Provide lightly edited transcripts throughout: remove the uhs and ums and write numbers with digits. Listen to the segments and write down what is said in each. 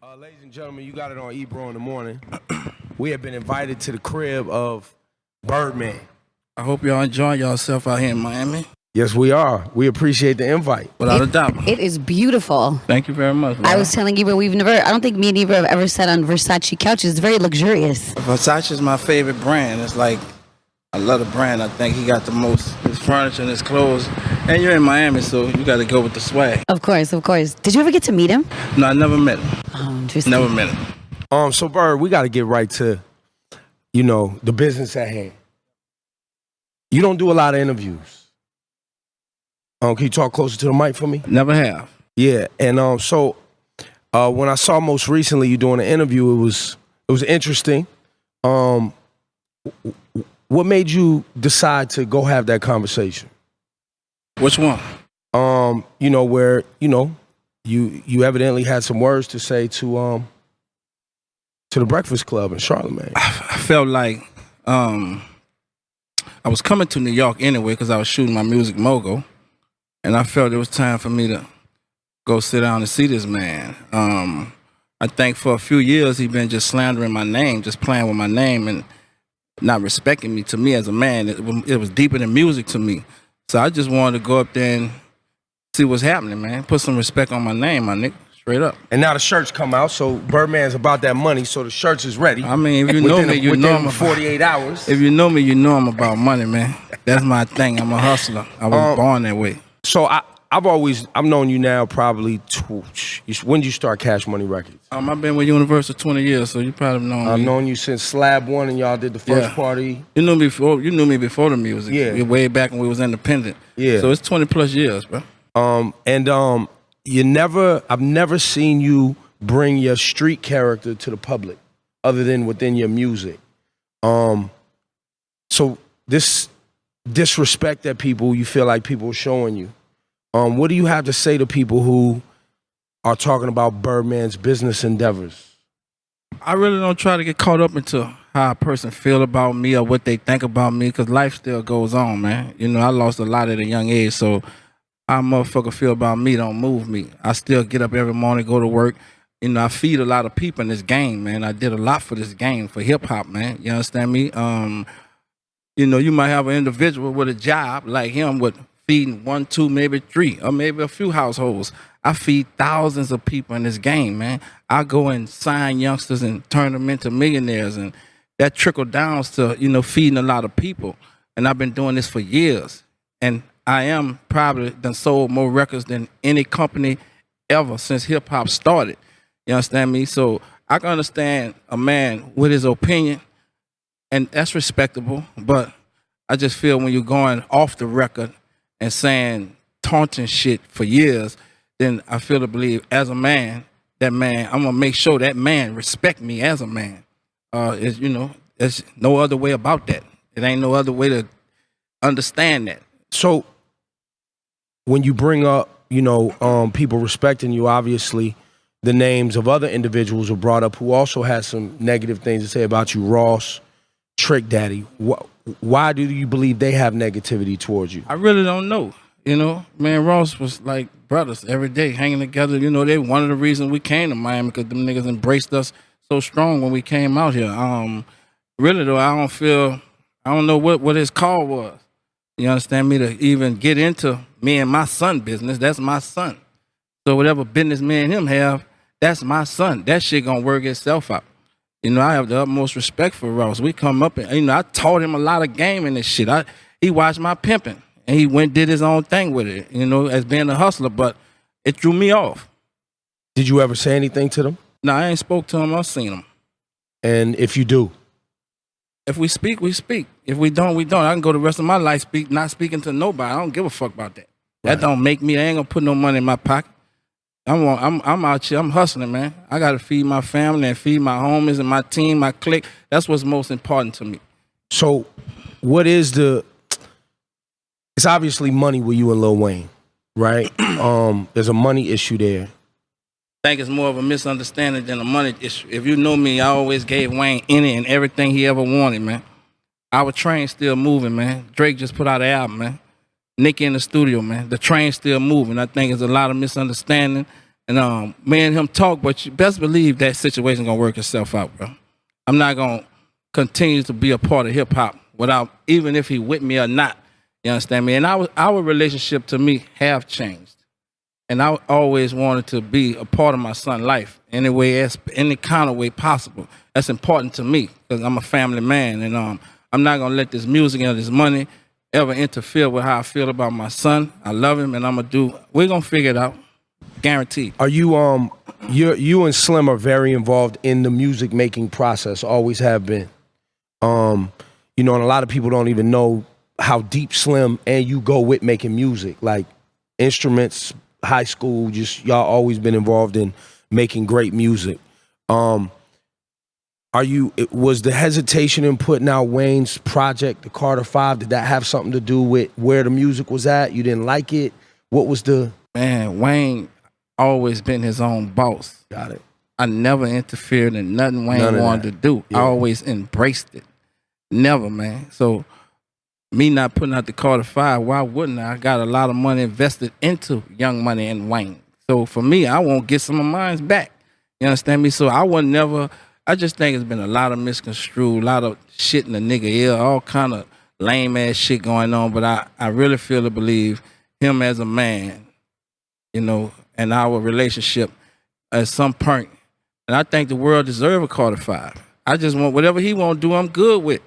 Ladies and gentlemen, you got it on Ebro in the morning. We have been invited to the crib of Birdman. I hope y'all enjoy yourself out here in Miami. Yes, we are. We appreciate the invite. Without a doubt. It is beautiful. Thank you very much. I was telling Ebro, I don't think me and Ebro have ever sat on Versace couches. It's very luxurious. Versace is my favorite brand. It's like, I love the brand. I think he got the most, his furniture and his clothes. And you're in Miami, so you got to go with the swag. Of course, of course. Did you ever get to meet him? No, I never met him. Oh, interesting. Never met him. So Bird, we got to get right to, the business at hand. You don't do a lot of interviews. Can you talk closer to the mic for me? Never have. Yeah, and so when I saw most recently you doing an interview, it was interesting. What made you decide to go have that conversation? Which one? Where you evidently had some words to say to the Breakfast Club in Charlamagne. I felt like I was coming to New York anyway because I was shooting my music mogul. And I felt it was time for me to go sit down and see this man. I think for a few years he been just slandering my name, just playing with my name and not respecting me. To me as a man, it was deeper than music to me. So I just wanted to go up there and see what's happening, man. Put some respect on my name, my nigga. Straight up. And now the shirts come out, so Birdman's about that money, so the shirts is ready. I mean, if you know me, you know I'm 48 hours. If you know me, you know I'm about money, man. That's my thing. I'm a hustler. I was born that way. So I've known you now probably, when did you start Cash Money Records? I've been with Universal 20 years, so you probably know me. I've known you since Slab 1 and y'all did the first party. You knew me before the music. Yeah. Way back when we was independent. Yeah. So it's 20 plus years, bro. I've never seen you bring your street character to the public other than within your music. So this disrespect that you feel like people are showing you. What do you have to say to people who are talking about Birdman's business endeavors? I really don't try to get caught up into how a person feel about me or what they think about me, because life still goes on, man. I lost a lot at a young age, so how a motherfucker feel about me don't move me. I still get up every morning, go to work. I feed a lot of people in this game, man. I did a lot for this game, for hip-hop, man. You understand me? You might have an individual with a job like him with feeding 1, 2, maybe 3, or maybe a few households. I feed thousands of people in this game, man. I go and sign youngsters and turn them into millionaires, and that trickle down to, feeding a lot of people. And I've been doing this for years. And I am probably done sold more records than any company ever since hip hop started. You understand me? So I can understand a man with his opinion, and that's respectable. But I just feel when you're going off the record and saying taunting shit for years, then I feel to believe as a man, I'm gonna make sure that man respect me as a man. There's no other way about that. It ain't no other way to understand that. So when you bring up, people respecting you, obviously the names of other individuals are brought up who also had some negative things to say about you. Ross, Trick Daddy. Why do you believe they have negativity towards you? I really don't know. Man, Ross was like brothers every day hanging together. They one of the reasons we came to Miami, because them niggas embraced us so strong when we came out here. Really though, I don't know what his call was. You understand me? To even get into me and my son business. That's my son. So whatever business me and him have, that's my son. That shit gonna work itself out. I have the utmost respect for Ross. We come up and, I taught him a lot of game in this shit. He watched my pimping and he went and did his own thing with it, as being a hustler, but it threw me off. Did you ever say anything to them? No, I ain't spoke to him or seen him. And if you do? If we speak, we speak. If we don't, we don't. I can go the rest of my life not speaking to nobody. I don't give a fuck about that. Right. That don't make me, I ain't gonna put no money in my pocket. I'm out here, I'm hustling, man. I gotta feed my family and feed my homies and my team, my clique. That's what's most important to me. So what is it's obviously money with you and Lil Wayne, right? There's a money issue there. I think it's more of a misunderstanding than a money issue. If you know me, I always gave Wayne any and everything he ever wanted, man. Our train's still moving, man. Drake just put out an album, man. Nicki in the studio, man. The train's still moving. I think there's a lot of misunderstanding And me and him talk, but you best believe that situation gonna work itself out, bro. I'm not gonna continue to be a part of hip hop without, even if he with me or not. You understand me? And our relationship to me have changed. And I always wanted to be a part of my son's life any kind of way possible. That's important to me because I'm a family man, and I'm not gonna let this music and this money ever interfere with how I feel about my son. I love him, and we're gonna figure it out, guaranteed. Are you you and Slim are very involved in the music making process, always have been. You know, and a lot of people don't even know how deep Slim and you go with making music, like instruments, high school, just y'all always been involved in making great music. Was the hesitation in putting out Wayne's project, the Carter 5, did that have something to do with where the music was at? You didn't like it? What was the... Man, Wayne always been his own boss. Got it. I never interfered in nothing Wayne wanted to do. Yeah. I always embraced it. Never, man. So me not putting out the Carter 5, why wouldn't I? I got a lot of money invested into Young Money and Wayne. So for me, I won't get some of mine back. You understand me? So I just think it's been a lot of misconstrued, a lot of shit in the nigga ear, all kind of lame ass shit going on. But I really feel to believe him as a man, you know, and our relationship at some point. And I think the world deserves a Carter 5. I just want whatever he want to do, I'm good with.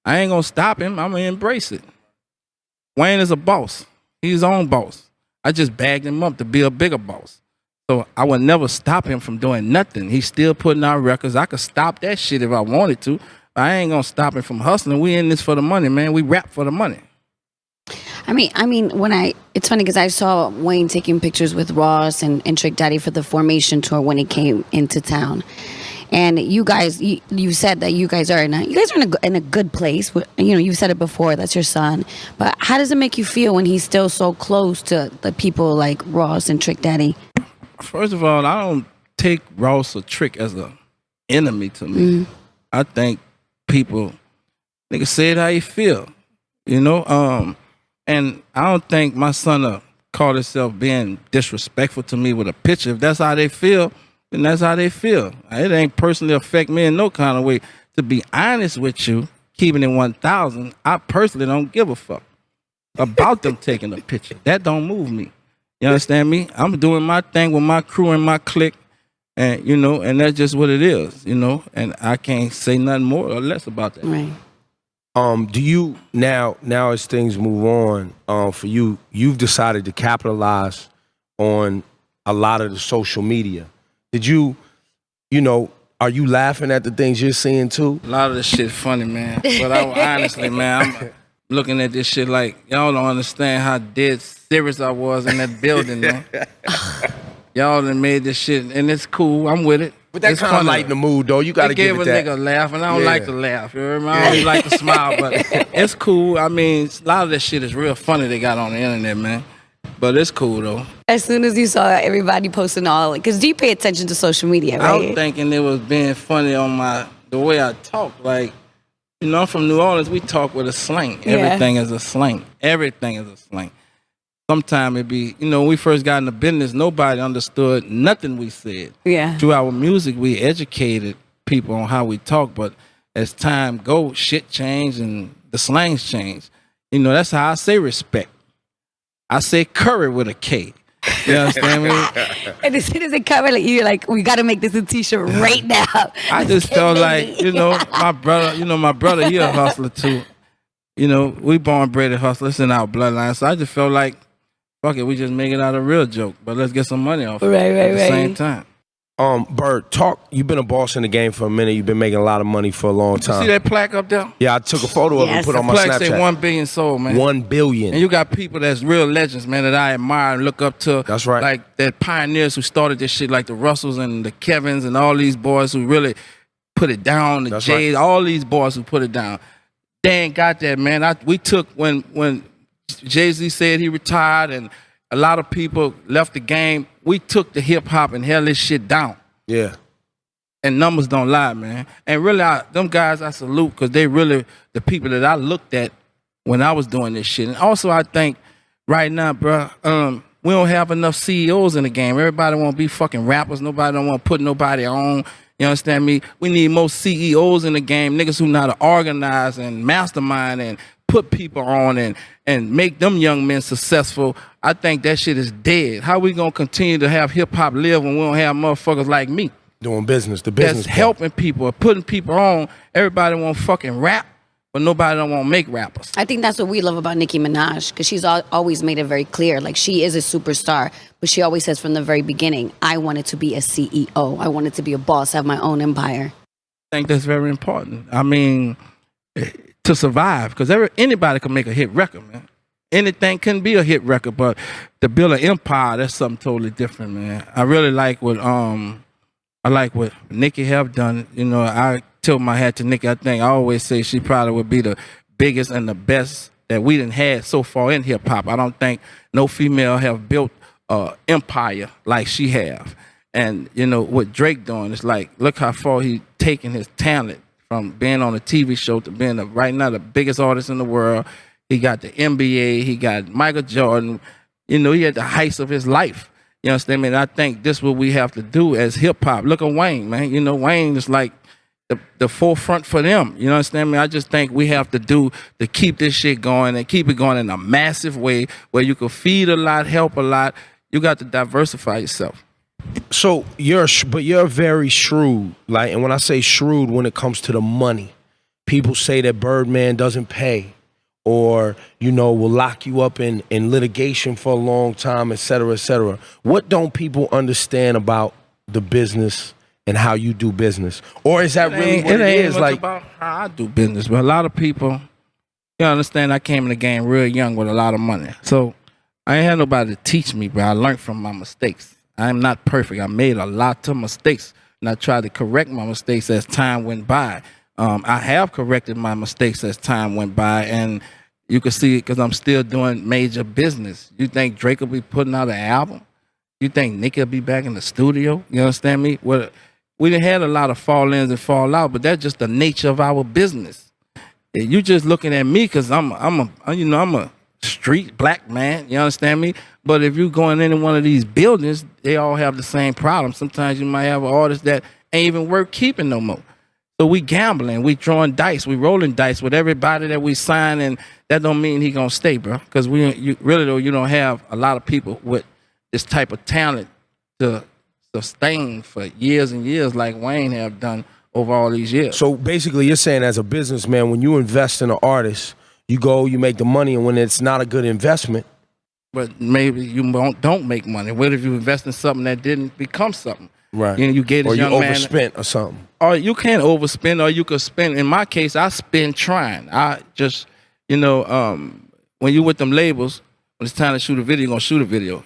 I ain't gonna stop him. I'm gonna embrace it. Wayne is a boss. He's his own boss. I just bagged him up to be a bigger boss. So I would never stop him from doing nothing. He's still putting out records. I could stop that shit if I wanted to. I ain't gonna stop him from hustling. We in this for the money, man. We rap for the money. I mean, it's funny because I saw Wayne taking pictures with Ross and Trick Daddy for the Formation tour when he came into town. And you guys, you said that you guys are in a good place. You know, you said it before. That's your son. But how does it make you feel when he's still so close to the people like Ross and Trick Daddy? First of all, I don't take Ross or Trick as an enemy to me. I think people, nigga, say it how you feel. You know, and I don't think my son call himself being disrespectful to me with a picture. If that's how they feel, then that's how they feel. It ain't personally affect me in no kind of way. To be honest with you, keeping it 1,000, I personally don't give a fuck about them taking a picture. That don't move me. You understand me? I'm doing my thing with my crew and my clique, and you know, and that's just what it is, you know. And I can't say nothing more or less about that. Right. Do you now as things move on, for you've decided to capitalize on a lot of the social media. Did you know, are you laughing at the things you're seeing too? A lot of this shit funny, man. But honestly, man, I'm looking at this shit like, y'all don't understand how dead serious I was in that building, man. Y'all done made this shit, and it's cool. I'm with it. But that kind of lighten the mood, though. You got to give it that. Gave a nigga a laugh, and I don't like to laugh. You know what I mean? I don't like to smile, but it's cool. I mean, a lot of that shit is real funny they got on the internet, man. But it's cool, though. As soon as you saw everybody posting all, because do you pay attention to social media, right? I was thinking it was being funny on the way I talk. Like, you know, I'm from New Orleans. We talk with a slang. Yeah. Everything is a slang. Everything is a slang. Sometimes it be, you know, when we first got in the business, nobody understood nothing we said. Yeah. Through our music, we educated people on how we talk, but as time goes, shit changed and the slangs changed. You know, that's how I say respect. I say curry with a K. You understand me? And as soon as it covered, like, you're like, we got to make this a t-shirt right now. I just felt like, you know, my brother, he a hustler too. You know, we born bred hustlers in our bloodline, so I just felt like, fuck it, we just make it out a real joke, but let's get some money off it at the same time. Bird, you've been a boss in the game for a minute. You've been making a lot of money for a long time. You see that plaque up there? Yeah, I took a photo of it and put it on my Snapchat. The plaque say 1 billion sold, man. 1 billion. And you got people that's real legends, man, that I admire and look up to. That's right. Like that pioneers who started this shit, like the Russells and the Kevins and all these boys who really put it down, the Jays, all these boys who put it down. They ain't got that, man. We took, when Jay-Z said he retired and a lot of people left the game, we took the hip-hop and held this shit down. Yeah. And numbers don't lie, man. And really, them guys I salute because they really the people that I looked at when I was doing this shit. And also, I think right now, bro, we don't have enough CEOs in the game. Everybody want to be fucking rappers. Nobody don't want to put nobody on. You understand me? We need more CEOs in the game, niggas who know how to organize and mastermind and put people on and make them young men successful. I think that shit is dead. How we gonna continue to have hip hop live when we don't have motherfuckers like me doing business, the business that's helping people or putting people on? Everybody want fucking rap, but nobody don't want to make rappers. I think that's what we love about Nicki Minaj, because she's always made it very clear. Like, she is a superstar, but she always says from the very beginning, I wanted to be a CEO. I wanted to be a boss, have my own empire. I think that's very important. I mean, to survive, because anybody can make a hit record, man. Anything can be a hit record, but to build an empire, that's something totally different, man. I really like what Nicki have done. You know, I tilt my hat to Nicki. I think I always say she probably would be the biggest and the best that we done had so far in hip hop. I don't think no female have built an empire like she have. And you know what Drake doing? It's like, look how far he taking his talent from being on a TV show to being right now the biggest artist in the world. He got the NBA, he got Michael Jordan. You know, he had the heights of his life. You understand me? And I think this is what we have to do as hip hop. Look at Wayne, man. You know, Wayne is like the forefront for them. You understand me? I just think we have to keep this shit going and keep it going in a massive way where you can feed a lot, help a lot. You got to diversify yourself. So you're very shrewd. Like, and when I say shrewd, when it comes to the money, people say that Birdman doesn't pay, or, you know, will lock you up in litigation for a long time, et cetera, et cetera. What don't people understand about the business and how you do business? Or is that really what it is? Like, about how I do business, but a lot of people, you understand, I came in the game real young with a lot of money. So I ain't had nobody to teach me, but I learned from my mistakes. I'm not perfect. I made a lot of mistakes, and I tried to correct my mistakes as time went by. I have corrected my mistakes as time went by, and you can see it because I'm still doing major business. You think Drake will be putting out an album? You think Nicki will be back in the studio? You understand me? Well, we done had a lot of fall-ins and fall-out, but that's just the nature of our business. You just looking at me because I'm a street black man. You understand me? But if you go in any one of these buildings, they all have the same problem. Sometimes you might have an artist that ain't even worth keeping no more. So we gambling, we throwing dice, we rolling dice with everybody that we sign, and that don't mean he gonna stay, bro. Because you don't have a lot of people with this type of talent to sustain for years and years like Wayne have done over all these years. So basically, you're saying as a businessman, when you invest in an artist, you go, you make the money, and when it's not a good investment, but maybe you don't make money. What if you invest in something that didn't become something? Right. You know, you get this young man, or you overspent or something. Or you can't overspend, or you could spend. In my case, I spend trying. I just, you know, when you with them labels, when it's time to shoot a video, you're gonna shoot a video,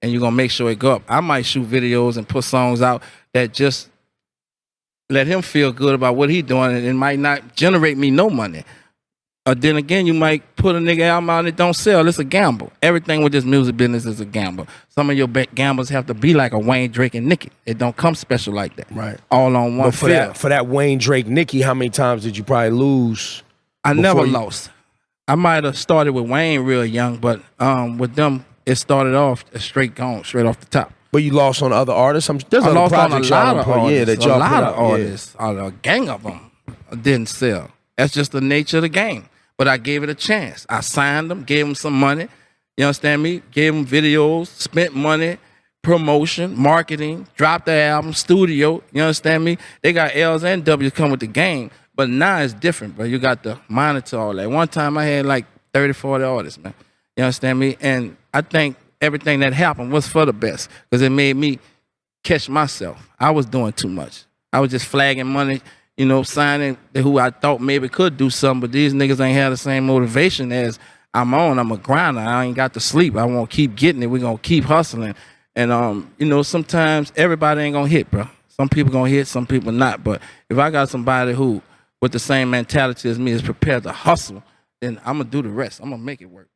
and you're gonna make sure it go up. I might shoot videos and put songs out that just let him feel good about what he's doing, and it might not generate me no money. Then again, you might put a nigga album out and it don't sell. It's a gamble. Everything with this music business is a gamble. Some of your gambles have to be like a Wayne, Drake, and Nicki. It don't come special like that. Right. All on one field. For that Wayne, Drake, Nicki, how many times did you probably lose? I never lost. I might have started with Wayne real young, but with them, it started off straight off the top. But you lost on other artists? I lost on a lot of artists. A lot of artists. A gang of them didn't sell. That's just the nature of the game. But I gave it a chance. I signed them, gave them some money. You understand me? Gave them videos, spent money, promotion, marketing, dropped the album, studio. You understand me? They got L's and W's come with the game. But now it's different, bro. You got to monitor all that. One time I had like 30, 40 artists, man. You understand me? And I think everything that happened was for the best because it made me catch myself. I was doing too much. I was just flagging money, you know, signing who I thought maybe could do something, but these niggas ain't have the same motivation as I'm a grinder. I ain't got to sleep. I want to keep getting it. We're going to keep hustling. And, you know, sometimes everybody ain't going to hit, bro. Some people going to hit, some people not. But if I got somebody who, with the same mentality as me, is prepared to hustle, then I'm going to do the rest. I'm going to make it work.